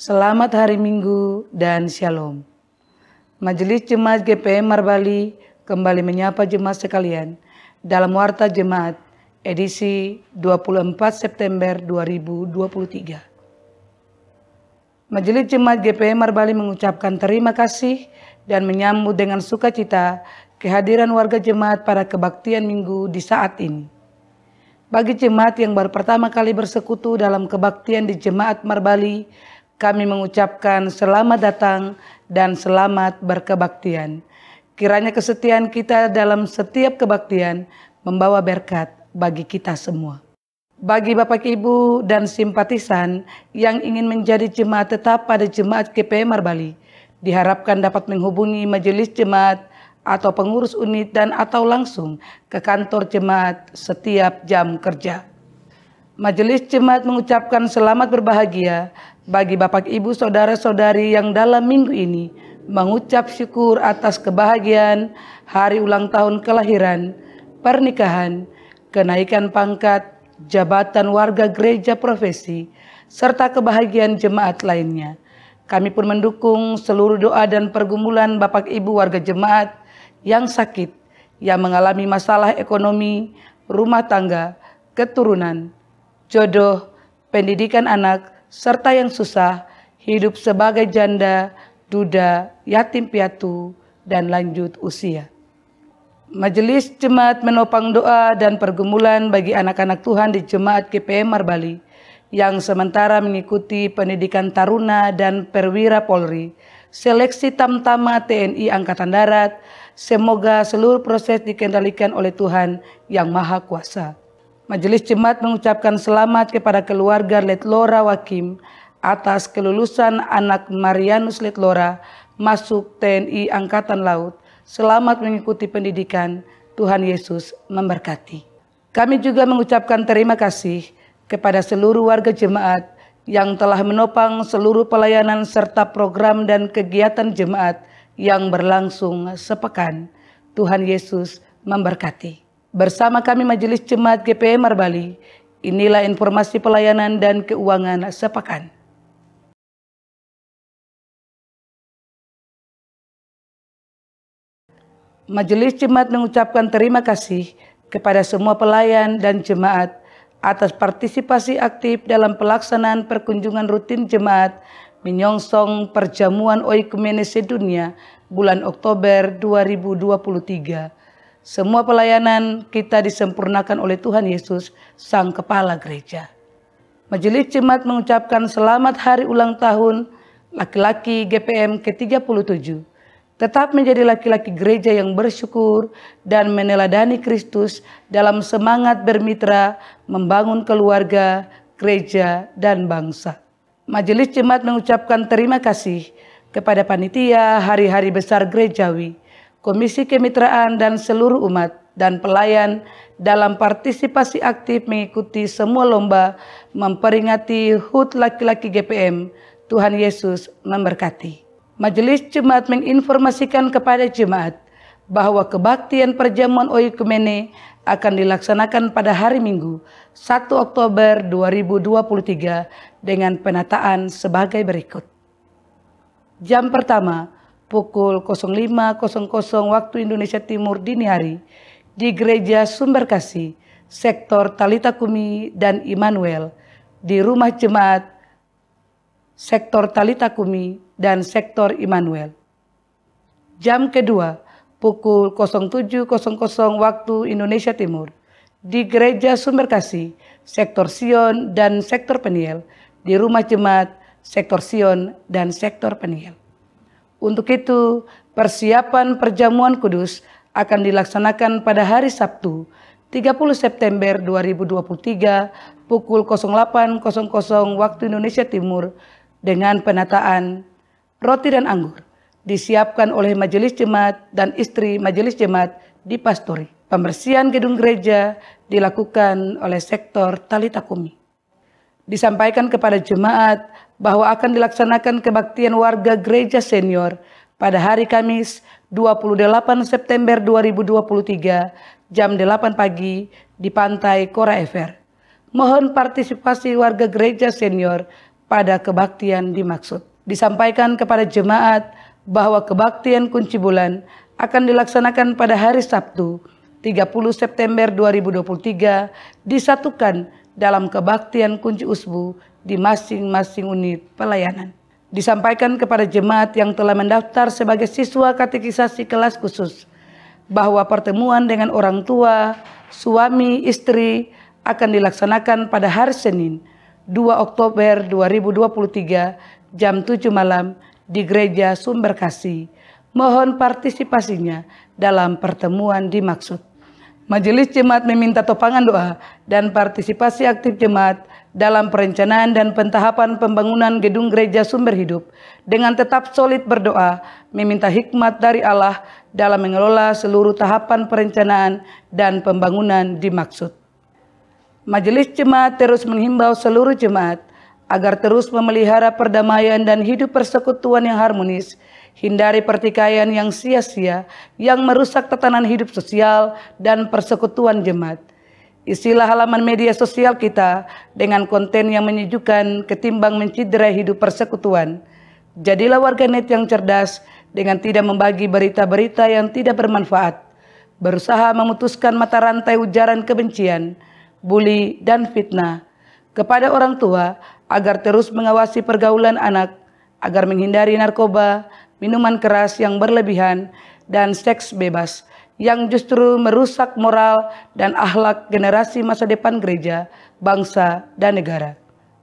Selamat hari Minggu dan Shalom. Majelis Jemaat GPM Marbali kembali menyapa jemaat sekalian dalam Warta Jemaat edisi 24 September 2023. Majelis Jemaat GPM Marbali mengucapkan terima kasih dan menyambut dengan sukacita kehadiran warga jemaat pada kebaktian Minggu di saat ini. Bagi jemaat yang baru pertama kali bersekutu dalam kebaktian di Jemaat Marbali, kami mengucapkan selamat datang dan selamat berkebaktian. Kiranya kesetiaan kita dalam setiap kebaktian membawa berkat bagi kita semua. Bagi Bapak Ibu dan simpatisan yang ingin menjadi jemaat tetap pada Jemaat GPM Marbali, diharapkan dapat menghubungi majelis jemaat atau pengurus unit dan atau langsung ke kantor jemaat setiap jam kerja. Majelis Jemaat mengucapkan selamat berbahagia bagi Bapak Ibu Saudara-saudari yang dalam minggu ini mengucap syukur atas kebahagiaan hari ulang tahun kelahiran, pernikahan, kenaikan pangkat, jabatan warga gereja profesi, serta kebahagiaan jemaat lainnya. Kami pun mendukung seluruh doa dan pergumulan Bapak Ibu warga jemaat yang sakit, yang mengalami masalah ekonomi, rumah tangga, keturunan, jodoh, pendidikan anak, serta yang susah, hidup sebagai janda, duda, yatim piatu, dan lanjut usia. Majelis Jemaat menopang doa dan pergumulan bagi anak-anak Tuhan di Jemaat GPM Marbali yang sementara mengikuti pendidikan taruna dan perwira Polri, seleksi Tamtama TNI Angkatan Darat. Semoga seluruh proses dikendalikan oleh Tuhan yang Maha Kuasa. Majelis Jemaat mengucapkan selamat kepada keluarga Letlora Wakim atas kelulusan anak Marianus Letlora masuk TNI Angkatan Laut. Selamat mengikuti pendidikan, Tuhan Yesus memberkati. Kami juga mengucapkan terima kasih kepada seluruh warga jemaat yang telah menopang seluruh pelayanan serta program dan kegiatan jemaat yang berlangsung sepekan. Tuhan Yesus memberkati. Bersama kami Majelis Jemaat GPM Marbali, inilah informasi pelayanan dan keuangan sepekan. Majelis Jemaat mengucapkan terima kasih kepada semua pelayan dan jemaat atas partisipasi aktif dalam pelaksanaan perkunjungan rutin jemaat menyongsong perjamuan Oikumene Sedunia bulan Oktober 2023. Semua pelayanan kita disempurnakan oleh Tuhan Yesus, Sang Kepala Gereja. Majelis Jemaat mengucapkan selamat hari ulang tahun laki-laki GPM ke-37. Tetap menjadi laki-laki gereja yang bersyukur dan meneladani Kristus dalam semangat bermitra, membangun keluarga, gereja, dan bangsa. Majelis Jemaat mengucapkan terima kasih kepada panitia hari-hari besar gerejawi, Komisi Kemitraan dan seluruh umat dan pelayan dalam partisipasi aktif mengikuti semua lomba memperingati HUT laki-laki GPM. Tuhan Yesus memberkati. Majelis Jemaat menginformasikan kepada jemaat bahwa kebaktian perjamuan Oikumene akan dilaksanakan pada hari Minggu 1 Oktober 2023 dengan penataan sebagai berikut. Jam pertama pukul 05.00 waktu Indonesia Timur dini hari di Gereja Sumber Kasih, Sektor Talita Kumi dan Immanuel, di Rumah Jemaat Sektor Talita Kumi dan Sektor Immanuel. Jam kedua pukul 07.00 waktu Indonesia Timur di Gereja Sumber Kasih, Sektor Sion dan Sektor Peniel, di Rumah Jemaat Sektor Sion dan Sektor Peniel. Untuk itu, persiapan perjamuan kudus akan dilaksanakan pada hari Sabtu, 30 September 2023 pukul 08.00 waktu Indonesia Timur dengan penataan roti dan anggur disiapkan oleh Majelis Jemaat dan istri Majelis Jemaat di Pastori. Pembersihan gedung gereja dilakukan oleh Sektor Talita Kumi. Disampaikan kepada jemaat bahwa akan dilaksanakan kebaktian warga gereja senior pada hari Kamis 28 September 2023 jam 8 pagi di Pantai Kora Ever. Mohon partisipasi warga gereja senior pada kebaktian dimaksud. Disampaikan kepada jemaat bahwa kebaktian kunci bulan akan dilaksanakan pada hari Sabtu 30 September 2023 disatukan dalam kebaktian kunci usbu di masing-masing unit pelayanan. Disampaikan kepada jemaat yang telah mendaftar sebagai siswa katekisasi kelas khusus bahwa pertemuan dengan orang tua, suami, istri akan dilaksanakan pada hari Senin 2 Oktober 2023 jam 7 malam di Gereja Sumber Kasih. Mohon partisipasinya dalam pertemuan dimaksud. Majelis Jemaat meminta topangan doa dan partisipasi aktif jemaat dalam perencanaan dan pentahapan pembangunan gedung Gereja Sumber Hidup dengan tetap solid berdoa, meminta hikmat dari Allah dalam mengelola seluruh tahapan perencanaan dan pembangunan dimaksud. Majelis Jemaat terus menghimbau seluruh jemaat agar terus memelihara perdamaian dan hidup persekutuan yang harmonis, hindari pertikaian yang sia-sia yang merusak tatanan hidup sosial dan persekutuan jemaat. Isilah halaman media sosial kita dengan konten yang menyejukkan ketimbang menciderai hidup persekutuan. Jadilah warganet yang cerdas dengan tidak membagi berita-berita yang tidak bermanfaat, berusaha memutuskan mata rantai ujaran kebencian, bully, dan fitnah. Kepada orang tua agar terus mengawasi pergaulan anak, agar menghindari narkoba, minuman keras yang berlebihan, dan seks bebas yang justru merusak moral dan akhlak generasi masa depan gereja, bangsa, dan negara.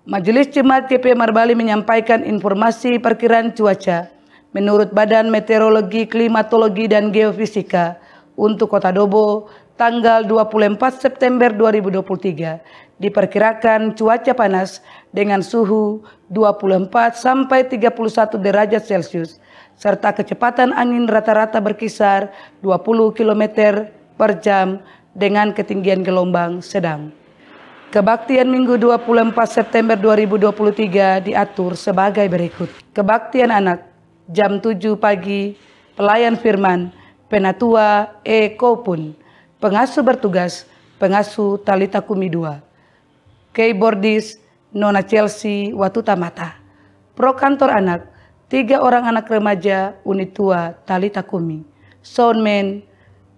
Majelis Jemaat GP Marbali menyampaikan informasi perkiraan cuaca menurut Badan Meteorologi, Klimatologi, dan Geofisika untuk Kota Dobo tanggal 24 September 2023. Diperkirakan cuaca panas dengan suhu 24 sampai 31 derajat Celcius serta kecepatan angin rata-rata berkisar 20 km per jam dengan ketinggian gelombang sedang. Kebaktian Minggu 24 September 2023 diatur sebagai berikut. Kebaktian anak jam 7 pagi, pelayan firman, Penatua E. Kopun, pengasuh bertugas, pengasuh Talita Kumi 2. Keyboardis Nona Chelsea Watutamata. Pro kantor anak, 3 orang anak remaja unit tua Talita Kumi. Soundman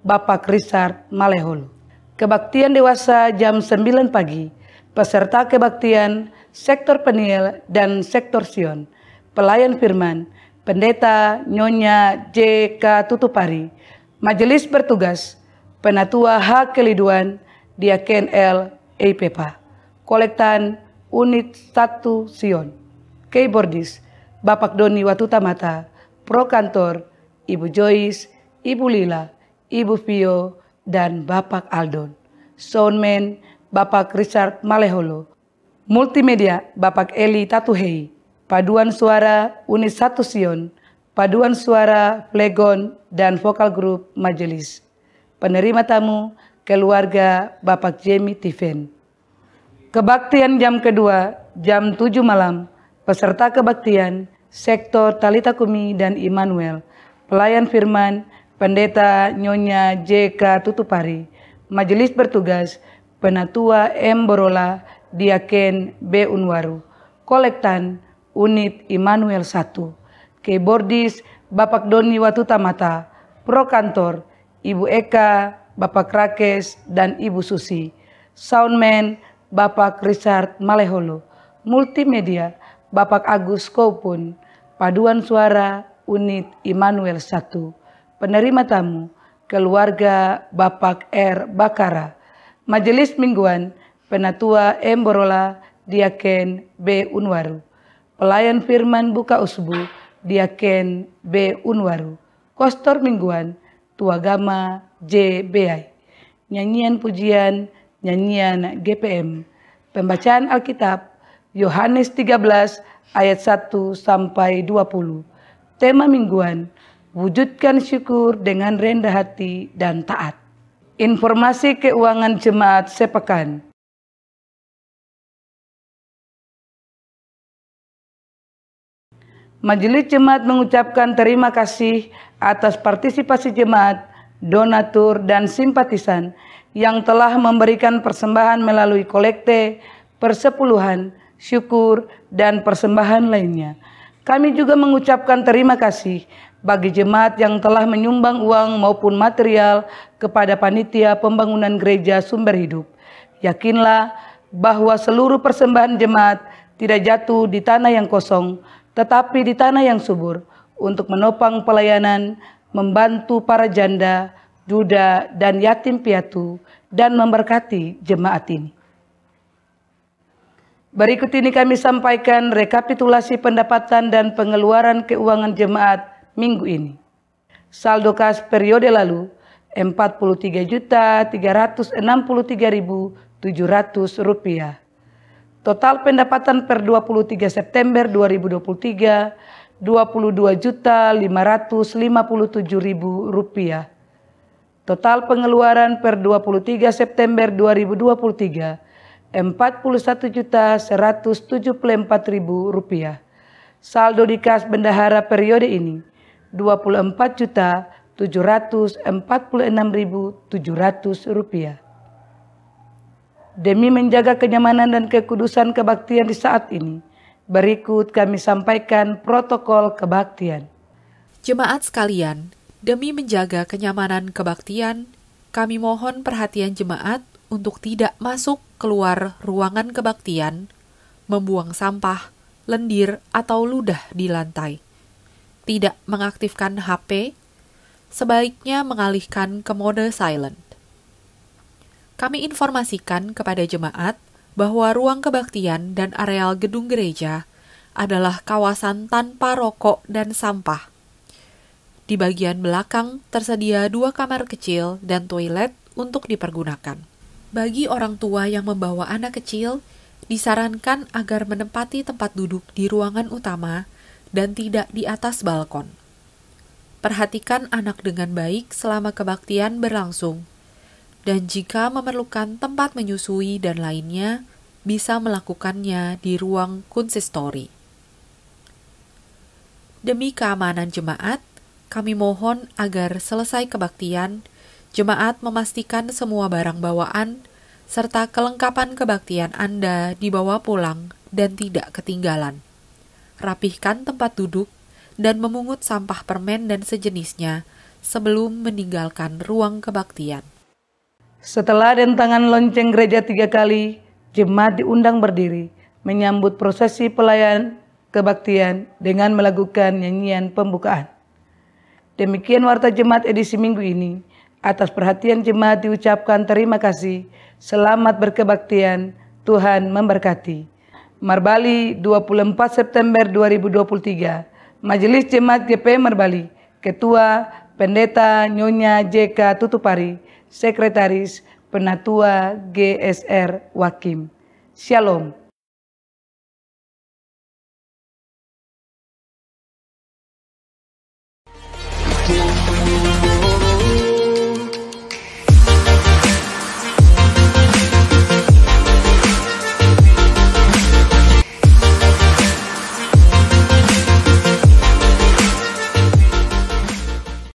Bapak Richard Maleholo. Kebaktian dewasa jam 9 pagi. Peserta kebaktian sektor Peniel dan sektor Sion. Pelayan firman Pendeta Nyonya J.K. Tutupari. Majelis bertugas Penatua H. Keliduan Diaken L. Eipepa. Kolektan unit 1 Sion. Keyboardis Bapak Doni Watutamata. Pro kantor Ibu Joyce, Ibu Lila, Ibu Vio, dan Bapak Aldon. Soundman Bapak Richard Maleholo. Multimedia Bapak Eli Tatuhei. Paduan suara unit 1 Sion. Paduan suara Flegon dan vokal grup majelis. Penerima tamu keluarga Bapak Jamie Tiven. Kebaktian jam kedua jam 7 malam. Peserta kebaktian sektor Talita Kumi dan Immanuel. Pelayan firman Pendeta Nyonya J.K. Tutupari. Majelis bertugas Penatua M. Borola Diaken B. Unwaru. Kolektan unit Immanuel 1. Keyboardis Bapak Doni Watutamata. Pro kantor Ibu Eka, Bapak Rakes, dan Ibu Susi. Soundman Bapak Richard Maleholo. Multimedia Bapak Agus Kopun. Paduan suara unit Immanuel 1. Penerima tamu keluarga Bapak R. Bakara. Majelis mingguan Penatua M. Borola Diaken B. Unwaru. Pelayan firman buka usbu Diaken B. Unwaru. Kostor mingguan Tuagama J. Beai. Nyanyian pujian, nyanyian GPM. Pembacaan Alkitab Yohanes 13 ayat 1 sampai 20. Tema mingguan, wujudkan syukur dengan rendah hati dan taat. Informasi keuangan jemaat sepekan. Majelis Jemaat mengucapkan terima kasih atas partisipasi jemaat, donatur, dan simpatisan yang telah memberikan persembahan melalui kolekte, persepuluhan, syukur, dan persembahan lainnya. Kami juga mengucapkan terima kasih bagi jemaat yang telah menyumbang uang maupun material kepada panitia pembangunan gereja Sumber Hidup. Yakinlah bahwa seluruh persembahan jemaat tidak jatuh di tanah yang kosong, tetapi di tanah yang subur untuk menopang pelayanan, membantu para janda, duda, dan yatim piatu, dan memberkati jemaat ini. Berikut ini kami sampaikan rekapitulasi pendapatan dan pengeluaran keuangan jemaat minggu ini. Saldo kas periode lalu Rp40.363.700. Total pendapatan per 23 September 2023 Rp22.557.000. Total pengeluaran per 23 September 2023 Rp41.174.000. Saldo di kas bendahara periode ini Rp24.746.700. Demi menjaga kenyamanan dan kekudusan kebaktian di saat ini, berikut kami sampaikan protokol kebaktian. Jemaat sekalian, demi menjaga kenyamanan kebaktian, kami mohon perhatian jemaat untuk tidak masuk keluar ruangan kebaktian, membuang sampah, lendir, atau ludah di lantai. Tidak mengaktifkan HP, sebaiknya mengalihkan ke mode silent. Kami informasikan kepada jemaat bahwa ruang kebaktian dan areal gedung gereja adalah kawasan tanpa rokok dan sampah. Di bagian belakang tersedia 2 kamar kecil dan toilet untuk dipergunakan. Bagi orang tua yang membawa anak kecil, disarankan agar menempati tempat duduk di ruangan utama dan tidak di atas balkon. Perhatikan anak dengan baik selama kebaktian berlangsung, dan jika memerlukan tempat menyusui dan lainnya, bisa melakukannya di ruang konsistori. Demi keamanan jemaat, kami mohon agar selesai kebaktian, jemaat memastikan semua barang bawaan serta kelengkapan kebaktian Anda dibawa pulang dan tidak ketinggalan. Rapihkan tempat duduk dan memungut sampah permen dan sejenisnya sebelum meninggalkan ruang kebaktian. Setelah dentangan lonceng gereja 3 kali, jemaat diundang berdiri menyambut prosesi pelayan kebaktian dengan melakukan nyanyian pembukaan. Demikian warta jemaat edisi minggu ini. Atas perhatian jemaat diucapkan terima kasih. Selamat berkebaktian. Tuhan memberkati. Marbali 24 September 2023. Majelis Jemaat GP Marbali. Ketua Pendeta Nyonya JK Tutupari. Sekretaris Penatua GSR Wakim. Shalom.